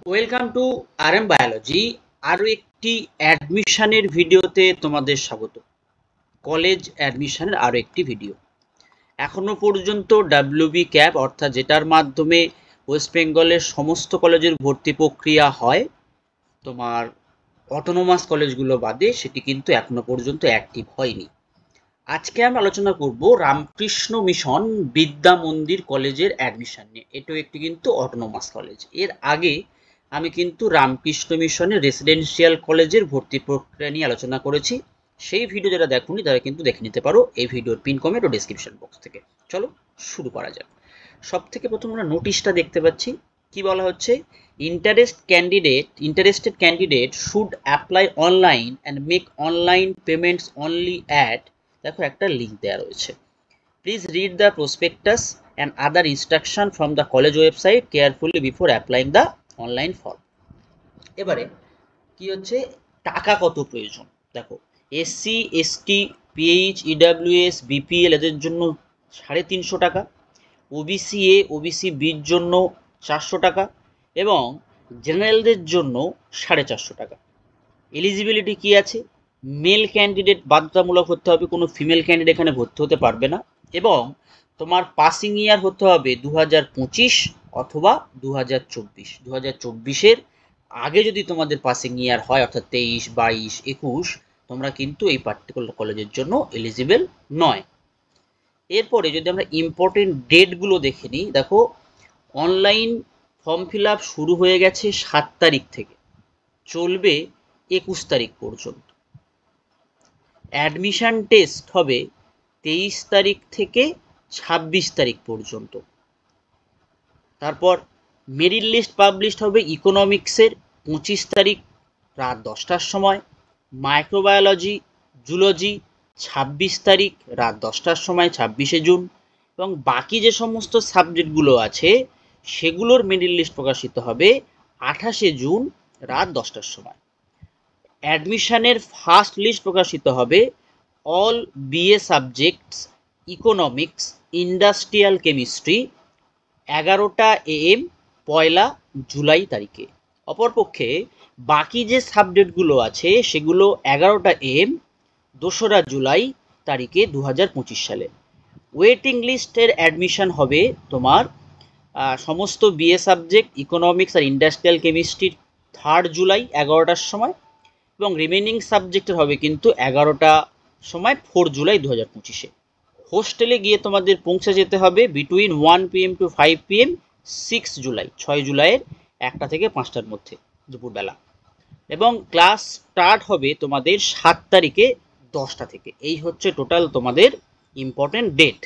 Welcome to RM biology. আরও একটি অ্যাডমিশনের ভিডিওতে তোমাদের স্বাগত। কলেজ অ্যাডমিশনের আরও একটি ভিডিও। এখনো পর্যন্ত ডাব্লিউবি ক্যাপ অর্থাৎ যেটার মাধ্যমে ওয়েস্ট বেঙ্গলের সমস্ত কলেজের ভর্তি প্রক্রিয়া হয়, তোমার অটোনোমাস কলেজগুলো বাদে, সেটি কিন্তু এখনো পর্যন্ত অ্যাক্টিভ হয়নি। আজকে আমরা আলোচনা করব রামকৃষ্ণ মিশন বিদ্যা মন্দির কলেজের অ্যাডমিশন নিয়ে। এটাও একটি কিন্তু অটোনোমাস কলেজ। এর আগে আমি কিন্তু রামকৃষ্ণ মিশনের রেসিডেন্সিয়াল কলেজের ভর্তি প্রক্রিয়া নিয়ে আলোচনা করেছি। সেই ভিডিও যারা দেখোনি তারা কিন্তু দেখে নিতে পারো এই ভিডিওর পিন কমেন্ট ও ডেসক্রিপশন বক্স থেকে। চলো শুরু করা যাক। সব থেকে প্রথম আমরা নোটিশটা দেখতে পাচ্ছি। কি বলা হচ্ছে? Interested candidate should apply online and make online payments only at, দেখো একটা লিঙ্ক দেওয়া রয়েছে। Please read the prospectus and other instruction from the college website carefully before applying the online form. এবারে কি হচ্ছে, টাকা কত প্রয়োজন? দেখো, SC ST pH EWS BPL এদের জন্য 350 টাকা, ওবিসি এ ওবিসি বির জন্য 400 টাকা এবং জেনারেলদের জন্য 450 টাকা। এলিজিবিলিটি কি আছে? মেল ক্যান্ডিডেট বাধ্যতামূলক হতে হবে, কোনো ফিমেল ক্যান্ডিডেট এখানে ভর্তি হতে পারবে না। এবং তোমার পাসিং ইয়ার হতে হবে 2025 অথবা 2024। 2024-এর আগে যদি তোমাদের পাসিং ইয়ার হয়, অর্থাৎ 23, 22, 21, তোমরা কিন্তু এই পার্টিকুলার কলেজের জন্য এলিজিবল নয়। এরপরে যদি আমরা ইম্পর্টেন্ট ডেটগুলো দেখে নিই, দেখো অনলাইন ফর্ম ফিল আপ শুরু হয়ে গেছে 7 তারিখ থেকে, চলবে 21 তারিখ পর্যন্ত। অ্যাডমিশন টেস্ট হবে 23 তারিখ থেকে 26 তারিখ পর্যন্ত। তারপর মেরিট লিস্ট পাবলিশ হবে ইকোনমিক্সের 25 তারিখ রাত 10টার সময়, মাইক্রোবায়োলজি জুলজি 26 তারিখ রাত 10টার সময়, 26শে জুন। এবং বাকি যে সমস্ত সাবজেক্টগুলো আছে সেগুলোর মেরিট লিস্ট প্রকাশিত হবে 28শে জুন রাত 10টার সময়। অ্যাডমিশনের ফার্স্ট লিস্ট প্রকাশিত হবে all BA subjects economics industrial chemistry 11টা AM 1 জুলাই তারিখে। অপরপক্ষে বাকি যে সাবজেক্টগুলো আছে সেগুলো 11টা AM 2রা জুলাই তারিখে 2025 সালে। ওয়েটিং লিস্টের অ্যাডমিশন হবে তোমার সমস্ত বিএ সাবজেক্ট ইকোনমিক্স আর ইন্ডাস্ট্রিয়াল কেমিস্ট্রির 3 জুলাই 11টার সময়, এবং রিমেনিং সাবজেক্টের হবে কিন্তু 11টা সময় 4 জুলাই 2025-এ। হোস্টেলে গিয়ে তোমাদের পৌঁছে যেতে হবে between 1 PM to 5 PM 6 July, 6 জুলাইয়ের 1টা থেকে 5টার মধ্যে দুপুরবেলা। এবং ক্লাস স্টার্ট হবে তোমাদের 7 তারিখে 10টা থেকে। এই হচ্ছে টোটাল তোমাদের ইম্পর্টেন্ট ডেট।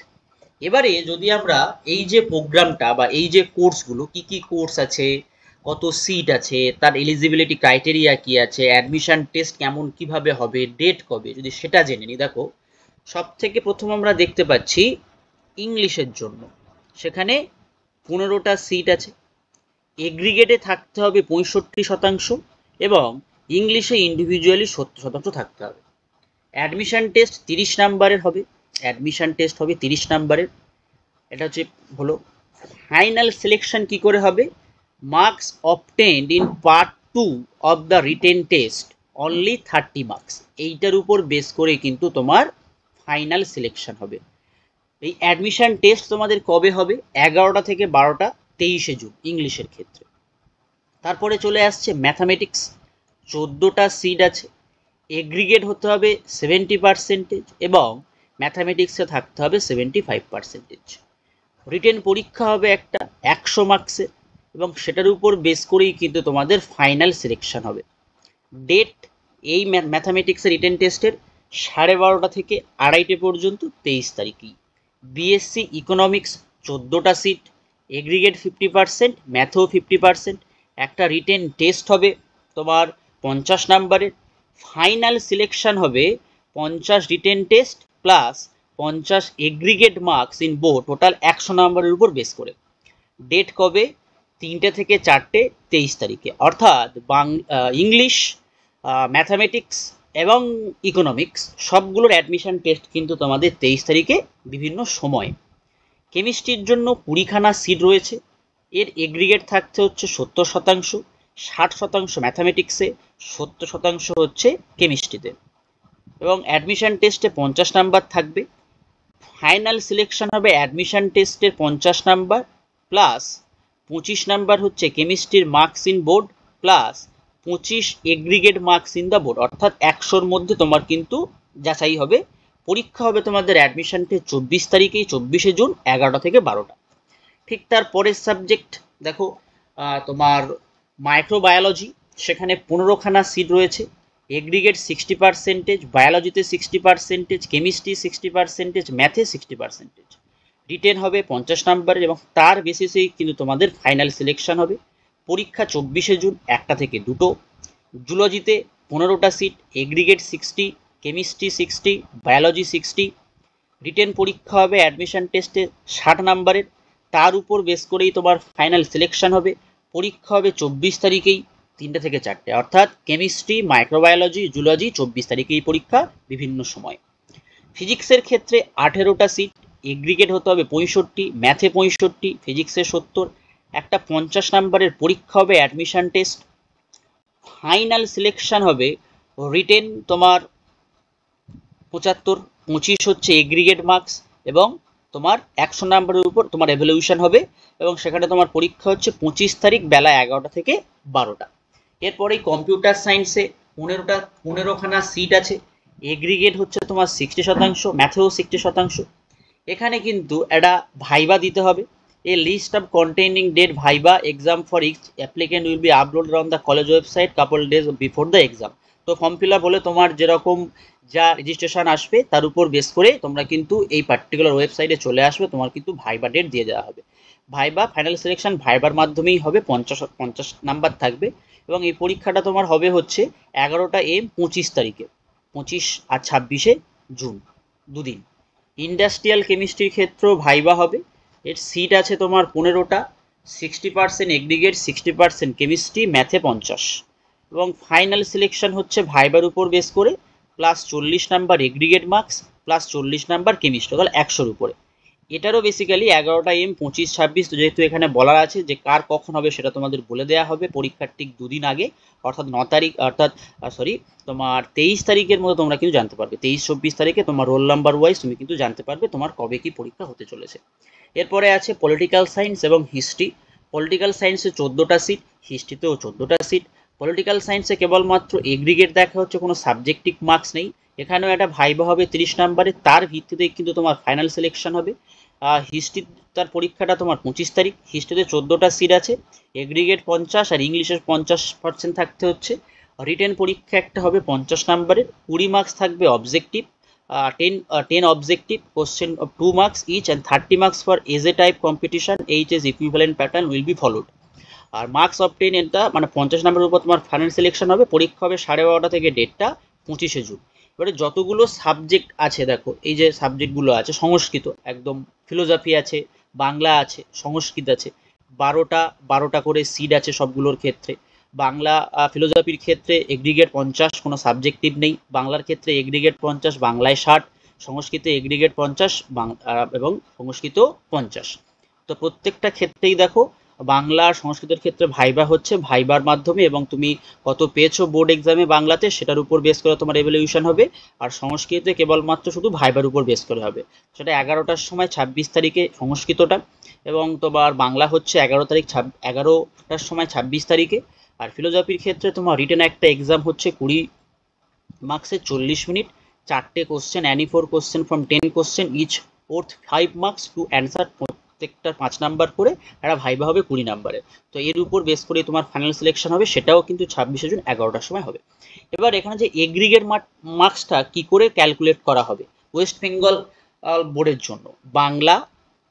এবারে যদি আমরা এই যে প্রোগ্রামটা বা এই যে কোর্সগুলো, কি কি কোর্স আছে, কত সিট আছে, তার এলিজিবিলিটি ক্রাইটেরিয়া কি আছে, অ্যাডমিশন টেস্ট কেমন কিভাবে হবে, ডেট কবে, যদি সেটা জেনে নিই। দেখো, সব থেকে প্রথম আমরা দেখতে পাচ্ছি ইংলিশের জন্য সেখানে 15টা সিট আছে। এগ্রিগেটে থাকতে হবে 65% এবং ইংলিশে ইন্ডিভিজুয়ালি 70% থাকতে হবে। অ্যাডমিশন টেস্ট 30 নাম্বারের হবে। অ্যাডমিশন টেস্ট হবে 30 নাম্বারের। এটা হলো ফাইনাল সিলেকশন কি করে হবে? Marks obtained in part 2 of the written test only 30 marks, এইটার উপর বেস করে কিন্তু তোমার ফাইনাল সিলেকশন হবে। এই অ্যাডমিশন টেস্ট তোমাদের কবে হবে? 11টা থেকে 12টা 23শে জুন ইংলিশের ক্ষেত্রে। তারপরে চলে আসছে ম্যাথামেটিক্স, 14টা সিট আছে। এগ্রিগেট হতে হবে 70% এবং ম্যাথামেটিক্সে থাকতে হবে 75%। রিটেন পরীক্ষা হবে একটা 100 মার্কসের এবং সেটার উপর বেস করেই কিন্তু তোমাদের ফাইনাল সিলেকশন হবে। ডেট এই ম্যাথামেটিক্সের রিটেন টেস্টের 12:30 থেকে 2:30 পর্যন্ত 23 তারিখেই। বিএসসি ইকোনমিক্স 14টা সিট, এগ্রিগেট 50%, ম্যাথও 50%। একটা রিটেন টেস্ট হবে তোমার 50 নাম্বারের। ফাইনাল সিলেকশন হবে 50 written test plus 50 aggregate marks in board, total 100 নাম্বারের উপর বেস করে। ডেট কবে? 3টে থেকে 4টে 23 তারিখে। অর্থাৎ ইংলিশ, ম্যাথামেটিক্স এবং ইকোনমিক্স সবগুলোর অ্যাডমিশন টেস্ট কিন্তু তোমাদের 23 তারিখে বিভিন্ন সময়ে। কেমিস্ট্রির জন্য 20খানা সিট রয়েছে। এর এগ্রিগেট থাকছে হচ্ছে 70%, 60% ম্যাথামেটিক্সে, 70% হচ্ছে কেমিস্ট্রিতে। এবং অ্যাডমিশন টেস্টে 50 নাম্বার থাকবে। ফাইনাল সিলেকশন হবে অ্যাডমিশন টেস্টের 50 নাম্বার প্লাস 25 নাম্বার হচ্ছে কেমিস্ট্রির marks in board plus 25 aggregate marks in the board, অর্থাৎ 100-র মধ্যে তোমার কিন্তু যাচাই হবে। পরীক্ষা হবে তোমাদের অ্যাডমিশন টেস্ট 24 তারিখেই, 24শে জুন 11টা থেকে 12টা। ঠিক তার পরের সাবজেক্ট দেখো, তোমার মাইক্রোবায়োলজি, সেখানে 15খানা সিট রয়েছে। এগ্রিগেট 60%, বায়োলজিতে 60%, কেমিস্ট্রি 60%, ম্যাথে 60%। রিটেন হবে 50 নাম্বারের এবং তার বেসিসেই কিন্তু তোমাদের ফাইনাল সিলেকশন হবে। পরীক্ষা 24শে জুন 1টা থেকে 2টো। জুলজিতে 15টা seat, aggregate 60, chemistry 60, biology 60। Written পরীক্ষা হবে অ্যাডমিশন টেস্টে 60 নাম্বারের, তার উপর বেস করেই তোমার ফাইনাল সিলেকশন হবে। পরীক্ষা হবে 24 তারিখেই, 3টে থেকে 4টে, অর্থাৎ কেমিস্ট্রি, মাইক্রোবায়োলজি, জুলজি 24 তারিখেই পরীক্ষা বিভিন্ন সময়। ফিজিক্সের ক্ষেত্রে 18টা সিট, এগ্রিগেট হতে হবে 65, ম্যাথে 65, ফিজিক্সে 70। একটা 50 নাম্বারের পরীক্ষা হবে অ্যাডমিশন টেস্ট। ফাইনাল সিলেকশন হবে রিটেন তোমার 75, 25 হচ্ছে এগ্রিগেট মার্কস এবং তোমার 100 নাম্বারের উপর তোমার এভ্যালুয়েশন হবে এবং সেখানে তোমার পরীক্ষা হচ্ছে 25 তারিখ বেলা 11টা থেকে 12টা। এরপরেই কম্পিউটার সায়েন্সে 15খানা সিট আছে, এগ্রিগেট হচ্ছে তোমার 60%, ম্যাথেও 60%। এখানে কিন্তু একটা ভাইবা দিতে হবে। A list of containing date viva exam for each applicant will be uploaded on the college website couple days before the exam. তো ফর্ম ফিল আপ হলে তোমার যেরকম যা রেজিস্ট্রেশন আসবে তার উপর বেস করে তোমরা কিন্তু এই পার্টিকুলার ওয়েবসাইটে চলে আসবে, তোমার কিন্তু ভাইবা ডেট দিয়ে দেওয়া হবে। ভাইবা ফাইনাল সিলেকশন ভাইবার মাধ্যমেই হবে, 50 নাম্বার থাকবে এবং এই পরীক্ষাটা তোমার হবে হচ্ছে 11টা AM 25 তারিখে, 25 আর 26শে জুন, দুদিন। ইন্ডাস্ট্রিয়াল কেমিস্ট্রির ক্ষেত্রেও ভাইবা হবে, এর সিট আছে তোমার 15টা, 60% এগ্রিগেট, 60% কেমিস্ট্রি, ম্যাথে 50 এবং ফাইনাল সিলেকশন হচ্ছে ভাইবার উপর বেস করে plus 40 number aggregate marks plus 40 number chemistry, তাহলে 100-র উপরে। এটারও বেসিক্যালি 11টা AM 25, 26, তো যেহেতু এখানে বলা আছে যে কার কখন হবে সেটা তোমাদের বলে দেওয়া হবে পরীক্ষার ঠিক দুদিন আগে, অর্থাৎ 9 তারিখ, অর্থাৎ তোমার 23 তারিখের মধ্যে তোমরা কিন্তু জানতে পারবে। 23-24 তারিখে তোমার রোল নাম্বার ওয়াইজ তুমি কিন্তু জানতে পারবে তোমার কবে কি পরীক্ষা হতে চলেছে। এরপরে আছে পলিটিক্যাল সায়েন্স এবং হিস্ট্রি। পলিটিক্যাল সায়েন্সে 14টা সিট, হিস্ট্রিতেও 14টা সিট। পলিটিক্যাল সায়েন্সে কেবলমাত্র এগ্রিগেট দেখা হচ্ছে, কোনো সাবজেক্টিভ মার্কস নেই। এখানেও একটা ভাইবা হবে 30 নাম্বারে, তার ভিত্তিতেই কিন্তু তোমার ফাইনাল সিলেকশন হবে। হিস্ট্রি তার পরীক্ষাটা তোমার 25 তারিখ, হিস্ট্রিতে 14টা সিট আছে, এগ্রিগেট 50 আর ইংলিশের 50% থাকতে হচ্ছে। রিটেন পরীক্ষা একটা হবে 50 নাম্বারের, 20 মার্কস থাকবে objective, 10 objective question of 2 marks each and 30 marks for essay type competition HS equivalent pattern will be followed. আর মার্কস অবটেন এটা মানে 50 নাম্বারের উপর তোমার ফাইনাল সিলেকশন হবে। পরীক্ষা হবে 12:30 থেকে 1:30, 25শে জুন। এবারে যতগুলো সাবজেক্ট আছে দেখো, এই যে সাবজেক্টগুলো আছে, সংস্কৃত একদম, ফিলোসফি আছে, বাংলা আছে, সংস্কৃত আছে, 12টা করে সিট আছে সবগুলোর ক্ষেত্রে। বাংলা ফিলোসফির ক্ষেত্রে এগ্রিগেট 50, কোনো সাবজেক্টিভ নেই। বাংলার ক্ষেত্রে এগ্রিগেট 50, বাংলায় 60, সংস্কৃতে এগ্রিগেট 50 এবং সংস্কৃত 50। তো প্রত্যেকটা ক্ষেত্রেই দেখো বাংলা আর সংস্কৃতের ক্ষেত্রে ভাইবা হচ্ছে, ভাইবার মাধ্যমে এবং তুমি কত পেয়েছো বোর্ড এক্সামে বাংলাতে সেটার উপর বেস করে তোমার এভ্যালুয়েশন হবে। আর সংস্কৃতে কেবলমাত্র শুধু ভাইবার উপর বেস করে হবে, সেটা 11টার সময় 26 তারিখে সংস্কৃতটা, এবং তোমার বাংলা হচ্ছে 11টার সময় 26 তারিখে। আর ফিলোসফির ক্ষেত্রে তোমার রিটেন একটা এক্সাম হচ্ছে 20 মার্কসের 40 মিনিট, 4টে question, any 4 question from 10 question each worth 5 marks to answer, প্রত্যেকটা 5 নাম্বার করে, একটা ভাইবা হবে 20 নাম্বারে। তো এর উপর বেস করে তোমার ফাইনাল সিলেকশন হবে, সেটাও কিন্তু 26শে জুন 11টার সময় হবে। এবার এখানে যে এগ্রিগেট মার্কসটা কি করে ক্যালকুলেট করা হবে, ওয়েস্ট বেঙ্গল বোর্ডের জন্য Bangla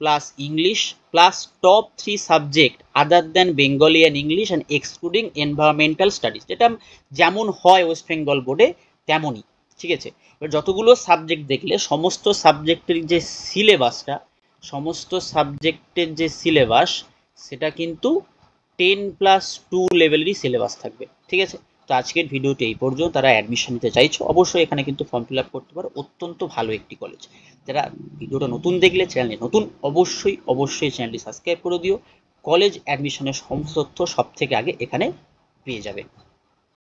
plus English plus top 3 subject other than Bengali and English and excluding environmental studies, যেটা যেমন হয় ওয়েস্ট বেঙ্গল বোর্ডে তেমনই, ঠিক আছে। এবার যতগুলো সাবজেক্ট দেখলে সমস্ত সাবজেক্টের যে সিলেবাসটা, সমস্ত সাবজেক্টের যে সিলেবাস সেটা কিন্তু 10+2 লেভেলেরই সিলেবাস থাকবে, ঠিক আছে। তো আজকের ভিডিওটি এই পর্যন্ত। তারা অ্যাডমিশন নিতে চাইছো অবশ্যই এখানে কিন্তু ফর্ম ফিল আপ করতে পারো, অত্যন্ত ভালো একটি কলেজ। যারা ভিডিওটা নতুন দেখলে, চ্যানেলে নতুন, অবশ্যই চ্যানেলটি সাবস্ক্রাইব করে দিও। কলেজ অ্যাডমিশনের সমস্ত তথ্য সব থেকে আগে এখানে পেয়ে যাবেন।